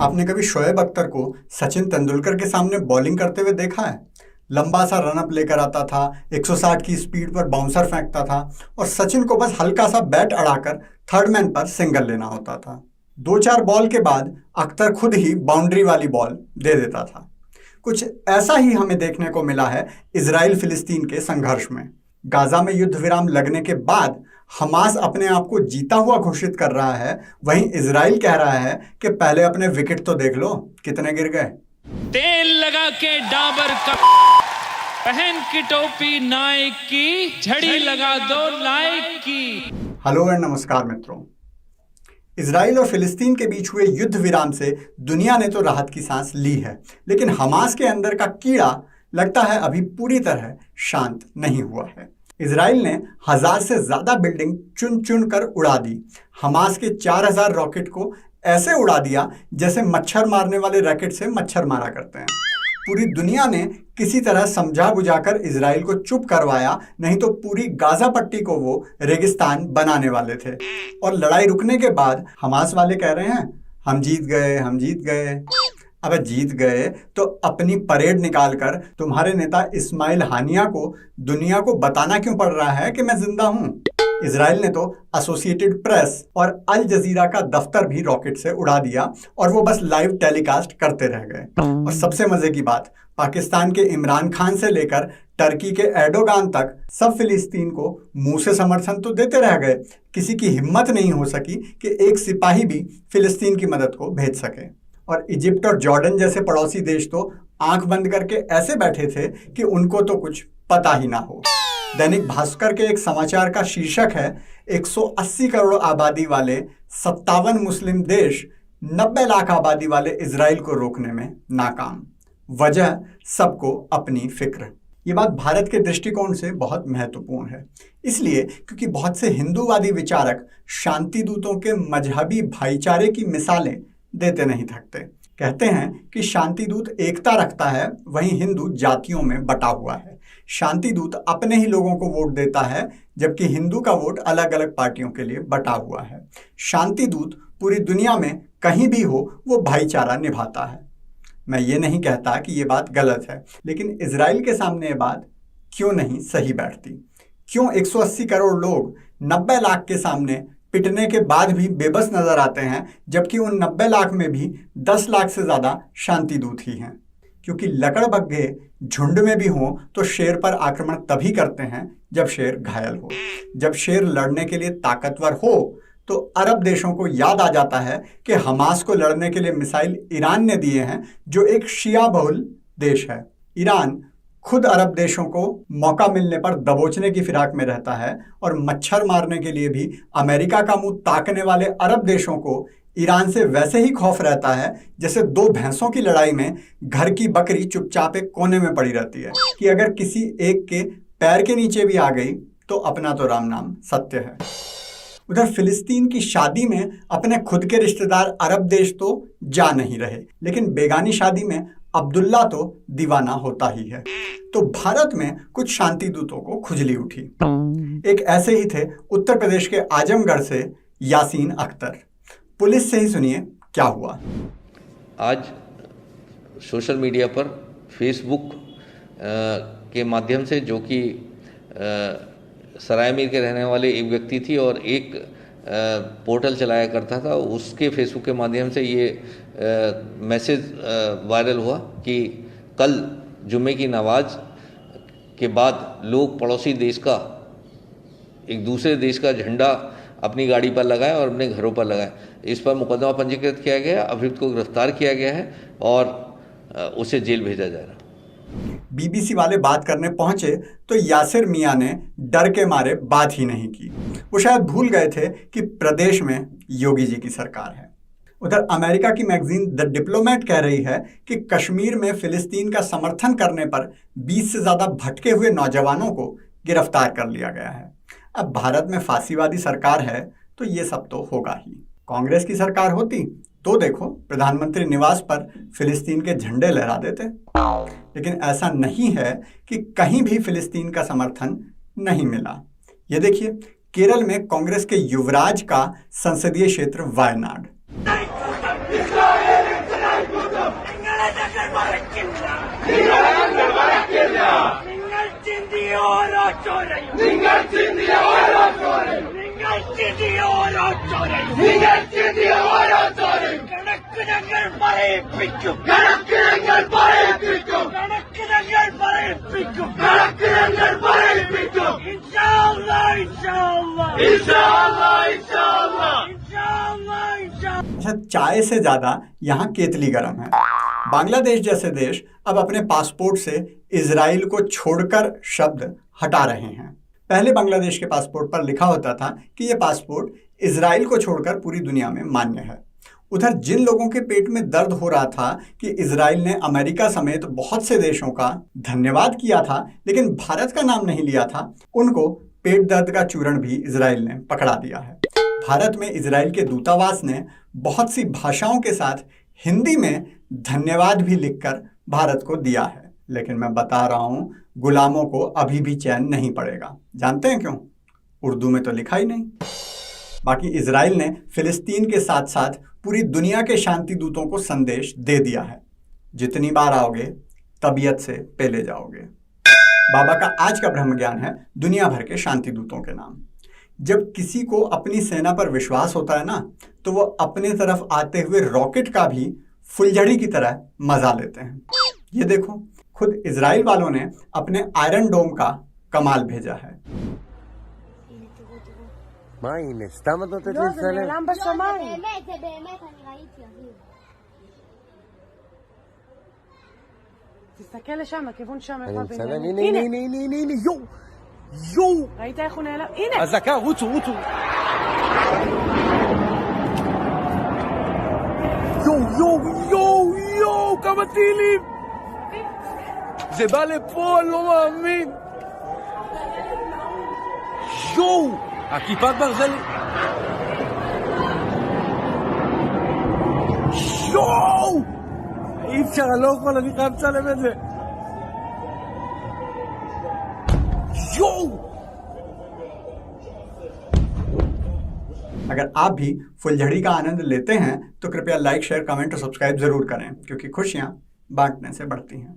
आपने कभी शोएब अख्तर को सचिन तेंदुलकर के सामने बॉलिंग करते हुए देखा है? लंबा सा रनअप लेकर आता था, 160 की स्पीड पर बाउंसर फेंकता था और सचिन को बस हल्का सा बैट अड़ाकर थर्ड मैन पर सिंगल लेना होता था। 2-4 बॉल के बाद अख्तर खुद ही बाउंड्री वाली बॉल दे देता था। कुछ ऐसा ही हमें देखने को मिला है इजराइल फिलिस्तीन के संघर्ष में। गाजा में युद्ध विराम लगने के बाद हमास अपने आप को जीता हुआ घोषित कर रहा है, वहीं इजराइल कह रहा है कि पहले अपने विकेट तो देख लो कितने गिर गए। तेल लगा के डाबर का, पहन की टोपी नाइक की, झड़ी लगा दो लाइक की। हेलो एंड नमस्कार मित्रों। इजराइल और फिलिस्तीन के बीच हुए युद्ध विराम से दुनिया ने तो राहत की सांस ली है, लेकिन हमास के अंदर का कीड़ा लगता है अभी पूरी तरह शांत नहीं हुआ है। इजराइल ने 1000 से ज्यादा बिल्डिंग चुन चुन कर उड़ा दी। हमास के 4000 रॉकेट को ऐसे उड़ा दिया जैसे मच्छर मारने वाले रैकेट से मच्छर मारा करते हैं। पूरी दुनिया ने किसी तरह समझा बुझाकर इजराइल को चुप करवाया, नहीं तो पूरी गाजा पट्टी को वो रेगिस्तान बनाने वाले थे। और लड़ाई रुकने के बाद हमास वाले कह रहे हैं हम जीत गए, हम जीत गए। अब जीत गए तो अपनी परेड निकालकर तुम्हारे नेता इस्माइल हानिया को दुनिया को बताना क्यों पड़ रहा है कि मैं जिंदा हूं? इजराइल ने तो एसोसिएटेड प्रेस और अल जजीरा का दफ्तर भी रॉकेट से उड़ा दिया और वो बस लाइव टेलीकास्ट करते रह गए। और सबसे मजे की बात, पाकिस्तान के इमरान खान से लेकर टर्की के एर्डोगान तक सब फिलिस्तीन को मुंह से समर्थन तो देते रह गए। किसी की हिम्मत नहीं हो सकी कि एक सिपाही भी फिलिस्तीन की मदद को भेज सके। और इजिप्ट और जॉर्डन जैसे पड़ोसी देश तो आंख बंद करके ऐसे बैठे थे कि उनको तो कुछ पता ही ना हो। दैनिक भास्कर के एक समाचार का शीर्षक है 180 करोड़ आबादी वाले 57 मुस्लिम देश 90 लाख आबादी वाले इजराइल को रोकने में नाकाम। वजह सबको अपनी फिक्र। ये बात भारत के दृष्टिकोण से बहुत महत्वपूर्ण है, इसलिए क्योंकि बहुत से हिंदूवादी विचारक शांति दूतों के मजहबी भाईचारे की मिसालें देते नहीं थकते। कहते हैं कि शांति दूत एकता रखता है, वहीं हिंदू जातियों में बटा हुआ है। शांति दूत अपने ही लोगों को वोट देता है, जबकि हिंदू का वोट अलग अलग पार्टियों के लिए बटा हुआ है। शांति दूत पूरी दुनिया में कहीं भी हो वो भाईचारा निभाता है। मैं ये नहीं कहता कि ये बात गलत है, लेकिन इजराइल के सामने ये बात क्यों नहीं सही बैठती? क्यों 180 करोड़ लोग 90 लाख के सामने पिटने के बाद भी बेबस नजर आते हैं, जबकि उन 90 लाख में भी 10 लाख से ज्यादा शांति दूत ही हैं? क्योंकि लकड़बग्घे झुंड में भी हों तो शेर पर आक्रमण तभी करते हैं जब शेर घायल हो। जब शेर लड़ने के लिए ताकतवर हो तो अरब देशों को याद आ जाता है कि हमास को लड़ने के लिए मिसाइल ईरान ने दिए हैं, जो एक शिया बहुल देश है। ईरान खुद अरब देशों को मौका मिलने पर दबोचने की फिराक में रहता है और मच्छर मारने के लिए भी अमेरिका का मुंह ताकने वाले अरब देशों को ईरान से वैसे ही खौफ रहता है जैसे दो भैंसों की लड़ाई में घर की बकरी चुपचाप एक कोने में पड़ी रहती है कि अगर किसी एक के पैर के नीचे भी आ गई तो अपना तो राम नाम सत्य है। उधर फिलिस्तीन की शादी में अपने खुद के रिश्तेदार अरब देश तो जा नहीं रहे, लेकिन बेगानी शादी में अब्दुल्ला तो दीवाना होता ही है। तो भारत में कुछ शांति दूतों को खुजली उठी। एक ऐसे ही थे उत्तर प्रदेश के आजमगढ़ से यासीन अख्तर। पुलिस से ही सुनिए क्या हुआ। आज सोशल मीडिया पर फेसबुक के माध्यम से, जो कि सरायमीर के रहने वाले एक व्यक्ति थी और एक पोर्टल चलाया करता था, उसके फेसबुक के माध्यम से ये मैसेज वायरल हुआ कि कल जुम्मे की नमाज के बाद लोग पड़ोसी देश का, एक दूसरे देश का झंडा अपनी गाड़ी पर लगाएं और अपने घरों पर लगाएं। इस पर मुकदमा पंजीकृत किया गया, अभियुक्त को गिरफ्तार किया गया है और उसे जेल भेजा जा रहा है। बीबीसी वाले बात करने पहुंचे तो यासिर मियां ने डर के मारे बात ही नहीं की। वो शायद भूल गए थे कि प्रदेश में योगी जी की सरकार है। उधर अमेरिका की मैगजीन द डिप्लोमेट कह रही है कि कश्मीर में फिलिस्तीन का समर्थन करने पर 20 से ज्यादा भटके हुए नौजवानों को गिरफ्तार कर लिया गया है। अब भारत में फांसीवादी सरकार है तो ये सब तो होगा ही। कांग्रेस की सरकार होती तो देखो प्रधानमंत्री निवास पर फिलिस्तीन के झंडे लहरा देते। लेकिन ऐसा नहीं है कि कहीं भी फिलिस्तीन का समर्थन नहीं मिला। ये देखिए, केरल में कांग्रेस के युवराज का संसदीय क्षेत्र वायनाड। अच्छा, चाय से ज्यादा यहाँ केतली गर्म है। बांग्लादेश जैसे देश अब अपने पासपोर्ट से इजराइल को छोड़कर शब्द हटा रहे हैं। पहले बांग्लादेश के पासपोर्ट पर लिखा होता था कि यह पासपोर्ट इजराइल को छोड़कर पूरी दुनिया में मान्य है। उधर जिन लोगों के पेट में दर्द हो रहा था कि इजराइल ने अमेरिका समेत बहुत से देशों का धन्यवाद किया था लेकिन भारत का नाम नहीं लिया था, उनको पेट दर्द का चूरण भी इजराइल ने पकड़ा दिया है। भारत में इजराइल के दूतावास ने बहुत सी भाषाओं के साथ हिंदी में धन्यवाद भी लिखकर भारत को दिया है, लेकिन मैं बता रहा हूं गुलामों को अभी भी चैन नहीं पड़ेगा। जानते हैं क्यों? उर्दू में तो लिखा ही नहीं। बाकी इजराइल ने फिलिस्तीन के साथ साथ पूरी दुनिया के शांति दूतों को संदेश दे दिया है, जितनी बार आओगे तबीयत से पहले जाओगे। बाबा का आज का ब्रह्म ज्ञान है दुनिया भर के शांति दूतों के नाम। जब किसी को अपनी सेना पर विश्वास होता है ना, तो वो अपने तरफ आते हुए रॉकेट का भी फुलझड़ी की तरह मजा लेते हैं। ये देखो, खुद इजराइल वालों ने अपने आयरन डोम का कमाल भेजा है। מה הנה? סתם את נותנת לא, לי זה לצלם? נעלם בשמיים. זה באמת, אני ראיתי, אביב. תסתכל לשם, לכיוון שם. אני איפה מצלם, בנימין. הנה, הנה, הנה, הנה, הנה, יואו! יואו! ראית איך הוא נעלם? הנה! אזעקה, רוצו, רוצו! יואו, יואו, יואו, יואו, כמה טילים! זה בא לפה, אני לא מאמין! יואו! הכיפת ברזל... יואו! אי אפשר, אני לא יכול, אני חייב לצלם את זה. יואו! अगर आप भी फुलझड़ी का आनंद लेते हैं तो कृपया लाइक, शेयर, कमेंट और सब्सक्राइब जरूर करें, क्योंकि खुशियां बांटने से बढ़ती हैं।